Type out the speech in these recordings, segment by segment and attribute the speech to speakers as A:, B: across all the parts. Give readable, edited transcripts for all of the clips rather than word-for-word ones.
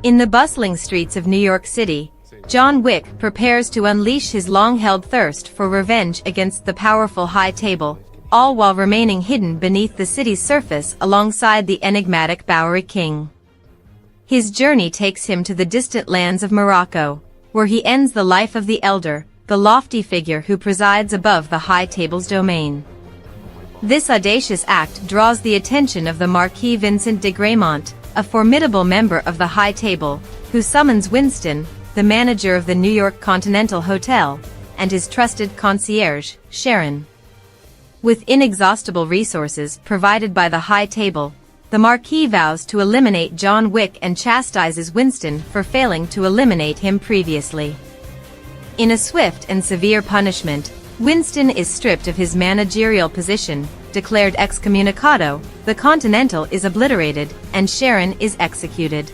A: In the bustling streets of New York City, John Wick prepares to unleash his long-held thirst for revenge against the powerful High Table, all while remaining hidden beneath the city's surface alongside the enigmatic Bowery King. His journey takes him to the distant lands of Morocco, where he ends the life of the Elder, the lofty figure who presides above the High Table's domain. This audacious act draws the attention of the Marquis Vincent de Gramont, a formidable member of the High Table, who summons Winston, the manager of the New York Continental Hotel, and his trusted concierge, Sharon. With inexhaustible resources provided by the High Table, the Marquis vows to eliminate John Wick and chastises Winston for failing to eliminate him previously. In a swift and severe punishment, Winston is stripped of his managerial position, declared excommunicado, the Continental is obliterated, and Sharon is executed.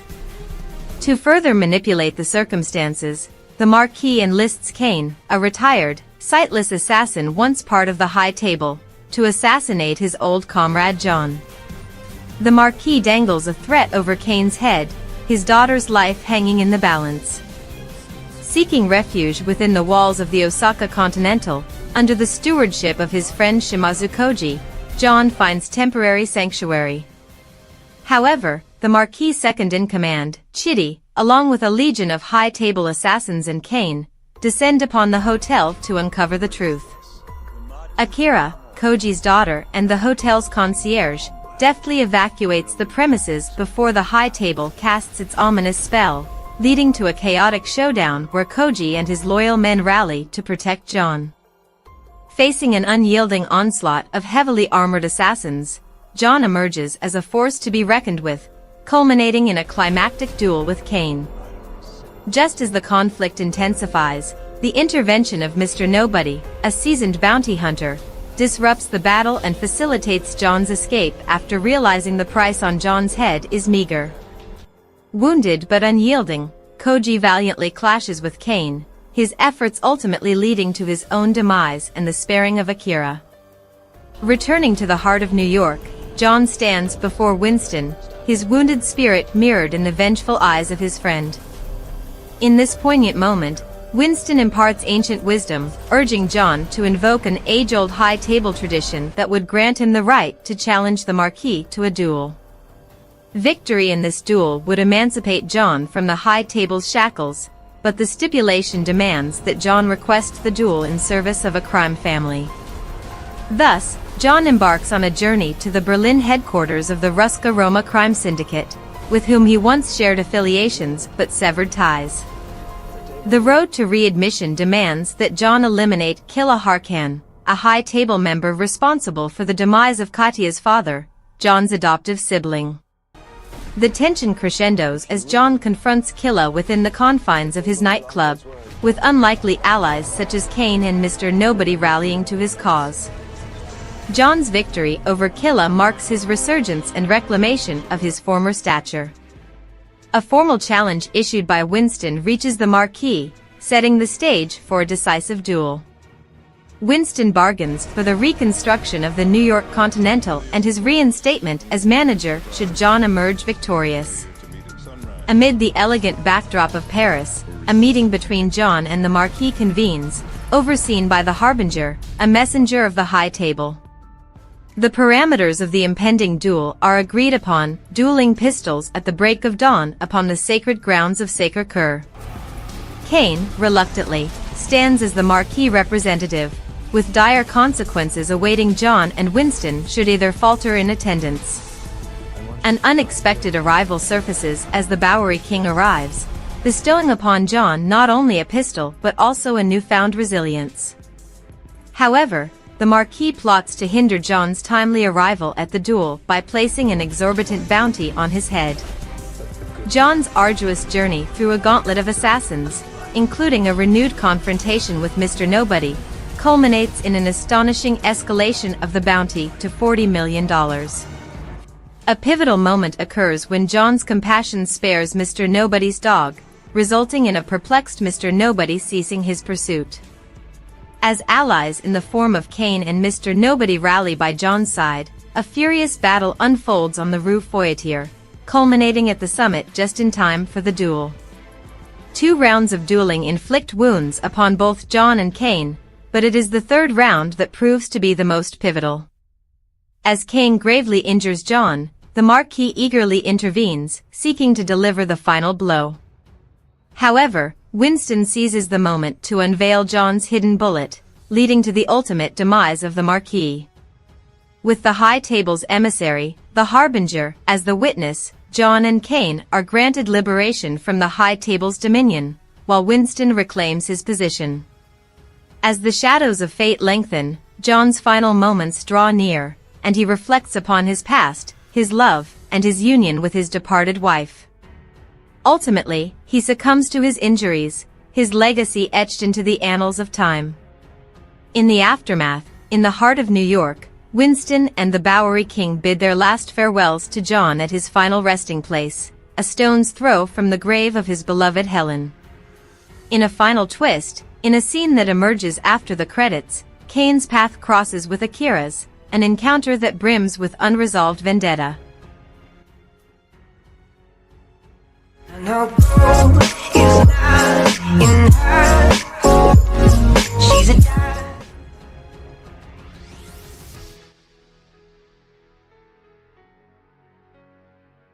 A: To further manipulate the circumstances, the Marquis enlists Kane, a retired, sightless assassin once part of the High Table, to assassinate his old comrade John. The Marquis dangles a threat over Kane's head, his daughter's life hanging in the balance. Seeking refuge within the walls of the Osaka Continental, under the stewardship of his friend Shimazu Koji, John finds temporary sanctuary. However, the Marquis' second-in-command, Chitty, along with a legion of High Table assassins and Kane, descend upon the hotel to uncover the truth. Akira, Koji's daughter and the hotel's concierge, deftly evacuates the premises before the High Table casts its ominous spell, leading to a chaotic showdown where Koji and his loyal men rally to protect John. Facing an unyielding onslaught of heavily armored assassins, John emerges as a force to be reckoned with, culminating in a climactic duel with Kane. Just as the conflict intensifies, the intervention of Mr. Nobody, a seasoned bounty hunter, disrupts the battle and facilitates John's escape after realizing the price on John's head is meager. Wounded but unyielding, Koji valiantly clashes with Kane, his efforts ultimately leading to his own demise and the sparing of Akira. Returning to the heart of New York, John stands before Winston, his wounded spirit mirrored in the vengeful eyes of his friend. In this poignant moment, Winston imparts ancient wisdom, urging John to invoke an age-old High Table tradition that would grant him the right to challenge the Marquis to a duel. Victory in this duel would emancipate John from the High Table's shackles, but the stipulation demands that John request the duel in service of a crime family. Thus, John embarks on a journey to the Berlin headquarters of the Ruska Roma crime syndicate, with whom he once shared affiliations but severed ties. The road to readmission demands that John eliminate Killa Harkan, a High Table member responsible for the demise of Katya's father, John's adoptive sibling. The tension crescendos as John confronts Killa within the confines of his nightclub, with unlikely allies such as Kane and Mr. Nobody rallying to his cause. John's victory over Killa marks his resurgence and reclamation of his former stature. A formal challenge issued by Winston reaches the Marquis, setting the stage for a decisive duel. Winston bargains for the reconstruction of the New York Continental and his reinstatement as manager should John emerge victorious. Amid the elegant backdrop of Paris, a meeting between John and the Marquis convenes, overseen by the Harbinger, a messenger of the High Table. The parameters of the impending duel are agreed upon, dueling pistols at the break of dawn upon the sacred grounds of Sacré-Cœur. Kane, reluctantly, stands as the Marquis representative, with dire consequences awaiting John and Winston should either falter in attendance. An unexpected arrival surfaces as the Bowery King arrives, bestowing upon John not only a pistol but also a newfound resilience. However, the Marquis plots to hinder John's timely arrival at the duel by placing an exorbitant bounty on his head. John's arduous journey through a gauntlet of assassins, including a renewed confrontation with Mr. Nobody, culminates in an astonishing escalation of the bounty to $40 million. A pivotal moment occurs when John's compassion spares Mr. Nobody's dog, resulting in a perplexed Mr. Nobody ceasing his pursuit. As allies in the form of Kane and Mr. Nobody rally by John's side, a furious battle unfolds on the Rue Feuilleteer, culminating at the summit just in time for the duel. 2 rounds of dueling inflict wounds upon both Jon and Cain, but it is the 3rd round that proves to be the most pivotal. As Cain gravely injures Jon, the Marquis eagerly intervenes, seeking to deliver the final blow. However, Winston seizes the moment to unveil Jon's hidden bullet, leading to the ultimate demise of the Marquis. With the High Table's emissary, the Harbinger, as the witness, Jon and Cain are granted liberation from the High Table's dominion, while Winston reclaims his position. As the shadows of fate lengthen, Jon's final moments draw near, and he reflects upon his past, his love, and his union with his departed wife. Ultimately, he succumbs to his injuries, his legacy etched into the annals of time. In the aftermath, in the heart of New York, Winston and the Bowery King bid their last farewells to Jon at his final resting place, a stone's throw from the grave of his beloved Helen. In a final twist, in a scene that emerges after the credits, Cain's path crosses with Akira's, an encounter that brims with unresolved vendetta.
B: No.